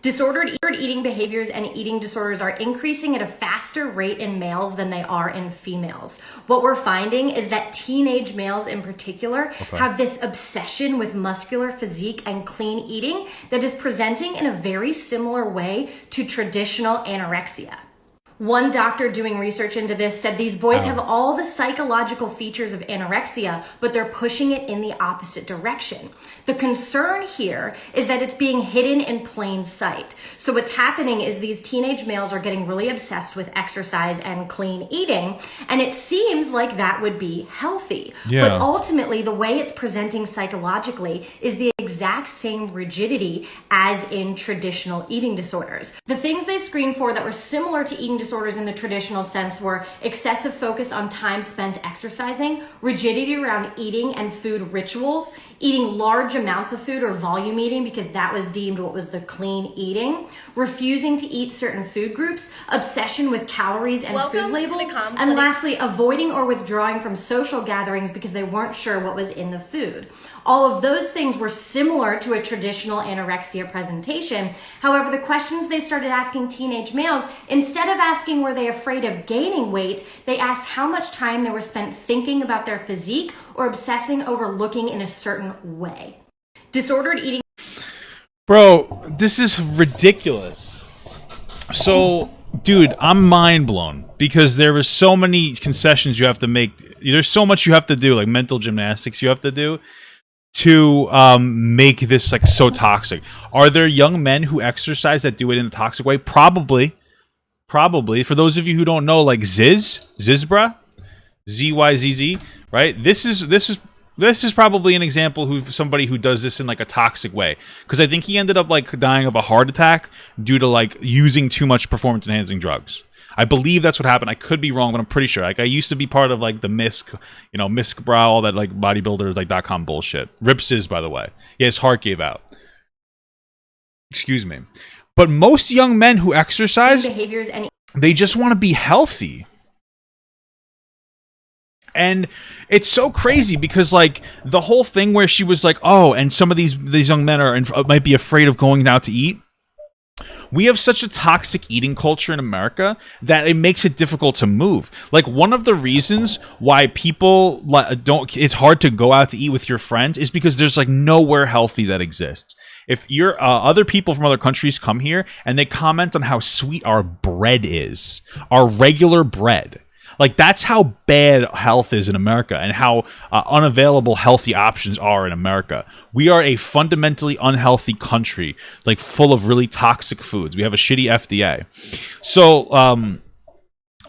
Disordered eating behaviors and eating disorders are increasing at a faster rate in males than they are in females. What we're finding is that teenage males in particular have this obsession with muscular physique and clean eating that is presenting in a very similar way to traditional anorexia. One doctor doing research into this said these boys have all the psychological features of anorexia, but they're pushing it in the opposite direction. The concern here is that it's being hidden in plain sight. So what's happening is these teenage males are getting really obsessed with exercise and clean eating, and it seems like that would be healthy. Yeah. But ultimately, the way it's presenting psychologically is the exact same rigidity as in traditional eating disorders. The things they screened for that were similar to eating disorders in the traditional sense were excessive focus on time spent exercising, rigidity around eating and food rituals, eating large amounts of food or volume eating because that was deemed what was the clean eating, refusing to eat certain food groups, obsession with calories and food labels, and lastly, avoiding or withdrawing from social gatherings because they weren't sure what was in the food. All of those things were similar to a traditional anorexia presentation. However, the questions they started asking teenage males, instead of asking were they afraid of gaining weight, they asked how much time they were spent thinking about their physique or obsessing over looking in a certain way. Disordered eating. Bro, this is ridiculous. So, dude, I'm mind blown because there was so many concessions you have to make. There's so much you have to do, like mental gymnastics you have to do to make this like so toxic. Are there young men who exercise that do it in a toxic way? Probably. For those of you who don't know, like Zizbra, ZYZZ, right? This is probably an example of somebody who does this in like a toxic way, because I think he ended up like dying of a heart attack due to like using too much performance enhancing drugs. I believe that's what happened. I could be wrong, but I'm pretty sure. Like I used to be part of like the Misk Bra, all that like bodybuilders like .com bullshit. Ripsiz, by the way. Yeah, his heart gave out. Excuse me. But most young men who exercise, behaviors and they just want to be healthy. And it's so crazy because like the whole thing where she was like, oh, and some of these young men might be afraid of going out to eat. We have such a toxic eating culture in America that it makes it difficult to move. Like one of the reasons why people it's hard to go out to eat with your friends is because there's like nowhere healthy that exists. If you're other people from other countries come here and they comment on how sweet our bread is, our regular bread. Like that's how bad health is in America and how unavailable healthy options are in America. We are a fundamentally unhealthy country, like full of really toxic foods. We have a shitty FDA. So,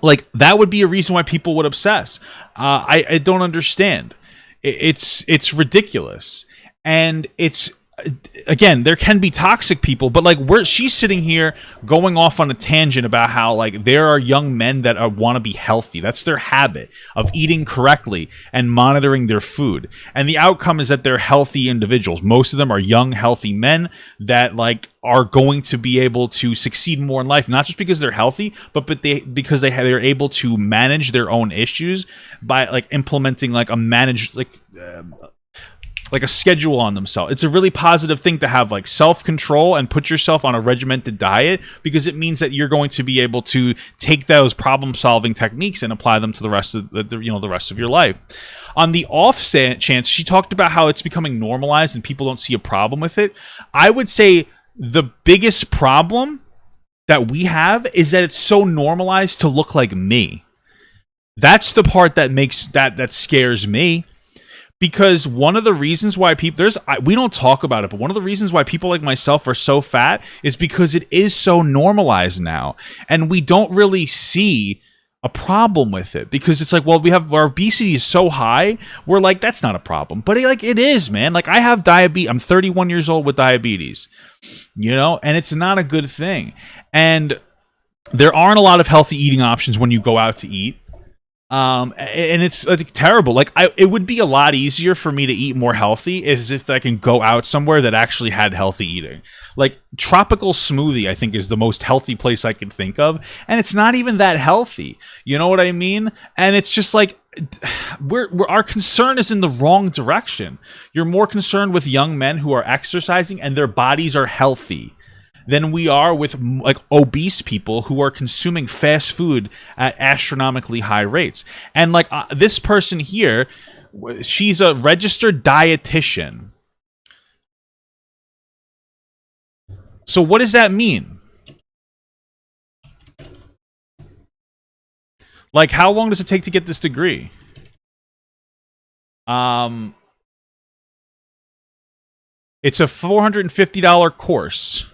like that would be a reason why people would obsess. I don't understand. It's ridiculous. And it's, again, there can be toxic people, but like she's sitting here going off on a tangent about how like there are young men that want to be healthy. That's their habit of eating correctly and monitoring their food. And the outcome is that they're healthy individuals. Most of them are young, healthy men that like are going to be able to succeed more in life, not just because they're healthy, but because they're able to manage their own issues by like implementing like a managed like a schedule on themselves. It's a really positive thing to have like self-control and put yourself on a regimented diet, because it means that you're going to be able to take those problem-solving techniques and apply them to the rest of the rest of your life. On the off chance, she talked about how it's becoming normalized and people don't see a problem with it. I would say the biggest problem that we have is that it's so normalized to look like me. That's the part that makes that scares me. Because one of the reasons why we don't talk about it, but one of the reasons why people like myself are so fat is because it is so normalized now. And we don't really see a problem with it because it's like, well, we have our obesity is so high. We're like, that's not a problem. But it is, man. Like I have diabetes. I'm 31 years old with diabetes, and it's not a good thing. And there aren't a lot of healthy eating options when you go out to eat. And it's terrible. Like it would be a lot easier for me to eat more healthy if I can go out somewhere that actually had healthy eating. Like Tropical Smoothie, I think is the most healthy place I can think of. And it's not even that healthy. You know what I mean? And it's just like, our concern is in the wrong direction. You're more concerned with young men who are exercising and their bodies are healthy. than we are with like obese people who are consuming fast food at astronomically high rates. And like this person here, she's a registered dietitian. So what does that mean? Like, how long does it take to get this degree? It's a $450 course.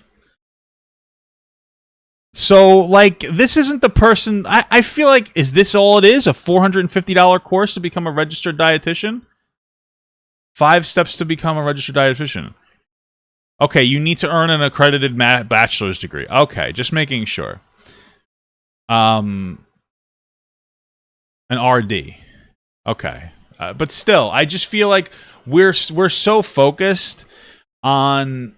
So, like, this isn't the person... I feel like, is this all it is? A $450 course to become a registered dietitian? 5 steps to become a registered dietitian. Okay, you need to earn an accredited bachelor's degree. Okay, just making sure. An RD. Okay. But still, I just feel like we're so focused on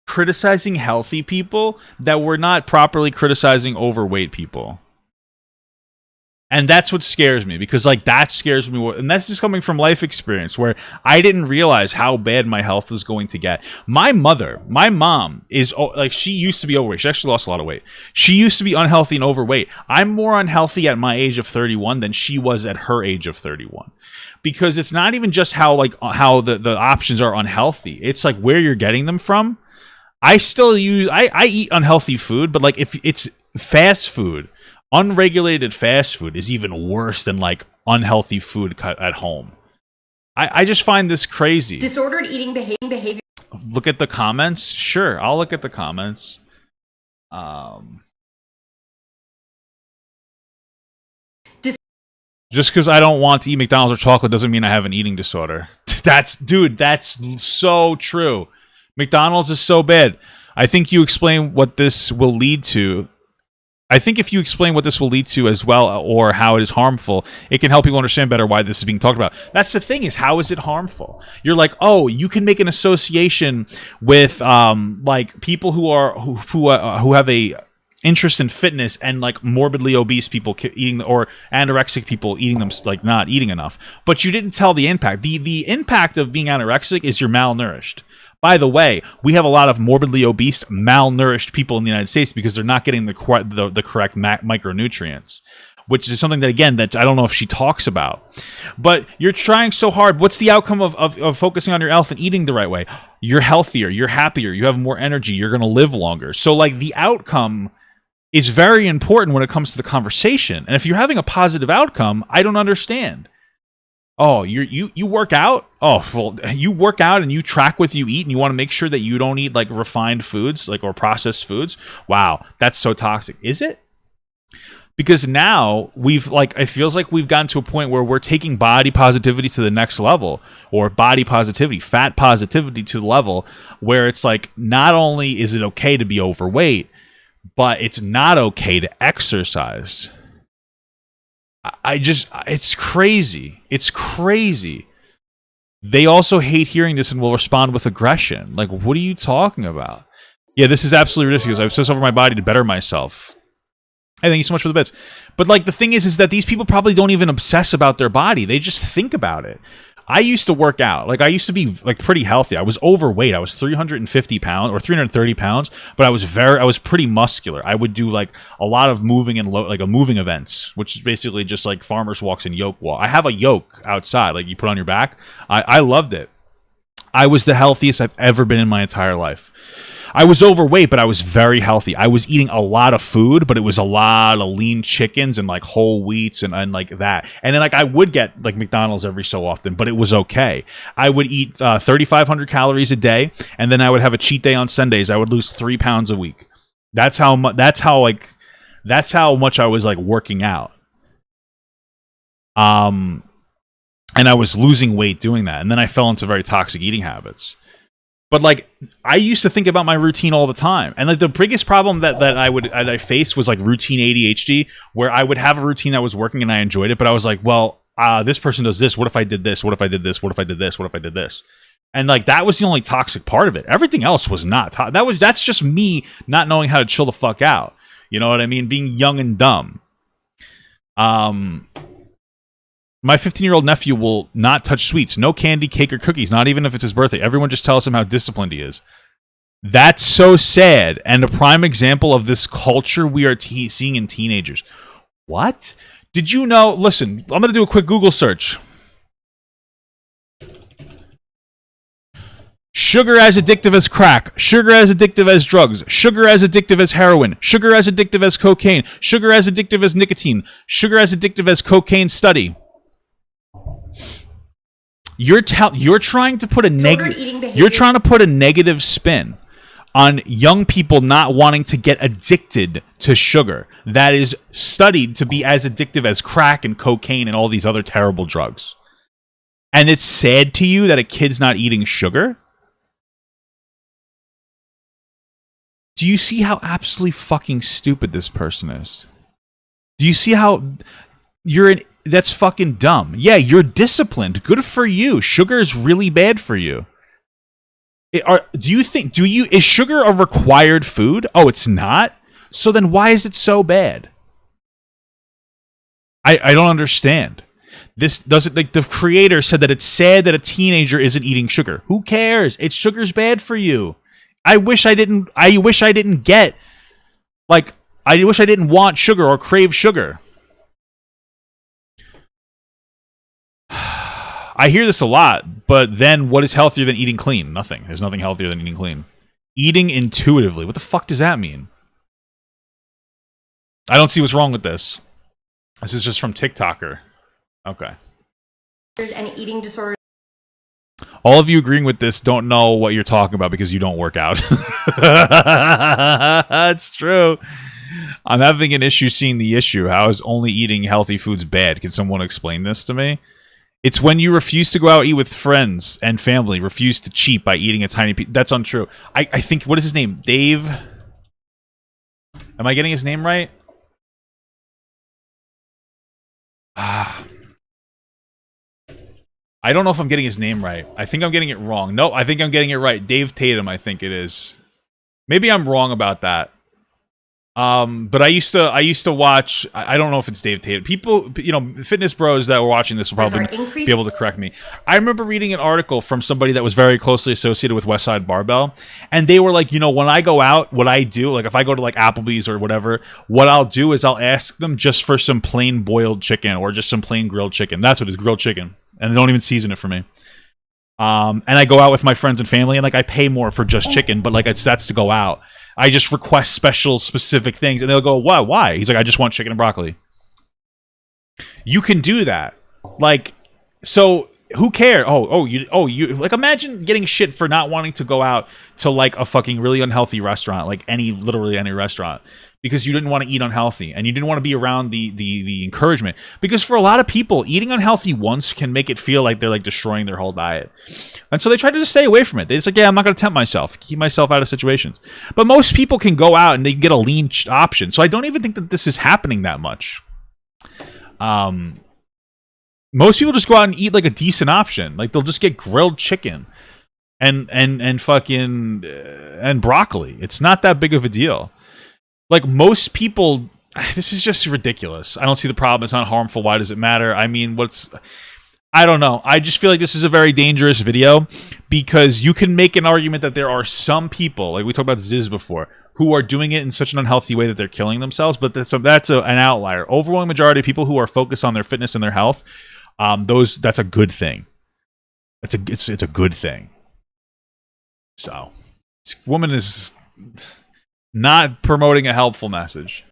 criticizing healthy people that we're not properly criticizing overweight people. And that's what scares me, because like that scares me, and that's just coming from life experience where I didn't realize how bad my health was going to get. My mom is like, she used to be overweight. She actually lost a lot of weight. She used to be unhealthy and overweight. I'm more unhealthy at my age of 31 than she was at her age of 31. Because it's not even just how the options are unhealthy. It's like where you're getting them from. I eat unhealthy food, but like if it's fast food, unregulated fast food is even worse than like unhealthy food cut at home. I just find this crazy. Disordered eating behavior. Look at the comments. Sure, I'll look at the comments. Just because I don't want to eat McDonald's or chocolate doesn't mean I have an eating disorder. That's so true. McDonald's is so bad. I think you explain what this will lead to. I think if you explain what this will lead to as well, or how it is harmful, it can help people understand better why this is being talked about. That's the thing, is how is it harmful? You're like, oh, you can make an association with like people who have a interest in fitness and like morbidly obese people eating, or anorexic people eating them, like not eating enough. But you didn't tell the impact. The impact of being anorexic is you're malnourished. By the way, we have a lot of morbidly obese, malnourished people in the United States because they're not getting the correct micronutrients, which is something that, again, that I don't know if she talks about. But you're trying so hard. What's the outcome of focusing on your health and eating the right way? You're healthier, you're happier, you have more energy, you're going to live longer. So, like, the outcome is very important when it comes to the conversation. And if you're having a positive outcome, I don't understand. Oh, you work out? Oh, well, you work out and you track what you eat and you want to make sure that you don't eat like refined foods, like, or processed foods. Wow, that's so toxic. Is it? Because now it feels like we've gotten to a point where we're taking body positivity to the next level, or body positivity, fat positivity to the level where it's like, not only is it okay to be overweight, but it's not okay to exercise. It's crazy. It's crazy. They also hate hearing this and will respond with aggression. Like, what are you talking about? Yeah, this is absolutely ridiculous. I obsess over my body to better myself. Hey, thank you so much for the bits. But like, the thing is that these people probably don't even obsess about their body. They just think about it. I used to work out. Like, I used to be like pretty healthy. I was overweight. I was 350 pounds or 330 pounds, but I was pretty muscular. I would do like a lot of moving and moving events, which is basically just like farmers walks and yoke walk. I have a yoke outside, like you put on your back. I loved it. I was the healthiest I've ever been in my entire life. I was overweight, but I was very healthy. I was eating a lot of food, but it was a lot of lean chickens and like whole wheats and like that. And then like I would get like McDonald's every so often, but it was okay. I would eat 3,500 calories a day, and then I would have a cheat day on Sundays. I would lose 3 pounds a week. That's how much I was like working out. And I was losing weight doing that. And then I fell into very toxic eating habits. But like, I used to think about my routine all the time, and like the biggest problem that I faced was like routine ADHD, where I would have a routine that was working and I enjoyed it, but I was like, well, this person does this. What if I did this? What if I did this? What if I did this? What if I did this? And like, that was the only toxic part of it. Everything else was not. That's just me not knowing how to chill the fuck out. You know what I mean? Being young and dumb. My 15-year-old nephew will not touch sweets. No candy, cake, or cookies, not even if it's his birthday. Everyone just tells him how disciplined he is. That's so sad, and a prime example of this culture we are seeing in teenagers. What? Did you know? Listen, I'm going to do a quick Google search. Sugar as addictive as crack. Sugar as addictive as drugs. Sugar as addictive as heroin. Sugar as addictive as cocaine. Sugar as addictive as nicotine. Sugar as addictive as cocaine study. You're trying to put a negative. You're trying to put a negative spin on young people not wanting to get addicted to sugar that is studied to be as addictive as crack and cocaine and all these other terrible drugs. And it's sad to you that a kid's not eating sugar? Do you see how absolutely fucking stupid this person is? Do you see how that's fucking dumb? Yeah, you're disciplined. Good for you. Sugar is really bad for you. Is sugar a required food? Oh, it's not? So then why is it so bad? I don't understand. This doesn't, like, the creator said that it's sad that a teenager isn't eating sugar. Who cares? Sugar's bad for you. I wish I didn't want sugar or crave sugar. I hear this a lot, but then what is healthier than eating clean? Nothing. There's nothing healthier than eating clean. Eating intuitively. What the fuck does that mean? I don't see what's wrong with this. This is just from TikToker. Okay. And eating disorders. All of you agreeing with this don't know what you're talking about because you don't work out. That's true. I'm having an issue seeing the issue. How is only eating healthy foods bad? Can someone explain this to me? It's when you refuse to go out and eat with friends and family, refuse to cheat by eating a tiny piece. That's untrue. I think, what is his name? Dave? Am I getting his name right? I don't know if I'm getting his name right. I think I'm getting it wrong. No, I think I'm getting it right. Dave Tatum, I think it is. Maybe I'm wrong about that. But I used to watch. I don't know if it's Dave Tatum. People, fitness bros that were watching this will probably be able to correct me. I remember reading an article from somebody that was very closely associated with Westside Barbell, and they were like, when I go out, what I do, like if I go to like Applebee's or whatever, what I'll do is I'll ask them just for some plain boiled chicken or just some plain grilled chicken. That's what it is, grilled chicken, and they don't even season it for me. And I go out with my friends and family, and like I pay more for just chicken, but like that's to go out. I just request specific things, and they'll go, why? He's like, I just want chicken and broccoli. You can do that. Like, so who cares? You like, imagine getting shit for not wanting to go out to like a fucking really unhealthy restaurant, like literally any restaurant, because you didn't want to eat unhealthy and you didn't want to be around the encouragement. Because for a lot of people, eating unhealthy once can make it feel like they're like destroying their whole diet. And so they try to just stay away from it. They just like, I'm not going to tempt myself, keep myself out of situations. But most people can go out and they can get a lean option. So I don't even think that this is happening that much. Most people just go out and eat like a decent option. Like they'll just get grilled chicken and fucking and broccoli. It's not that big of a deal. Like most people, this is just ridiculous. I don't see the problem. It's not harmful. Why does it matter? I mean, I don't know. I just feel like this is a very dangerous video because you can make an argument that there are some people, like we talked about Ziz before, who are doing it in such an unhealthy way that they're killing themselves. But that's an outlier. Overwhelming majority of people who are focused on their fitness and their health, that's a good thing. It's a good thing. So, this woman is not promoting a helpful message.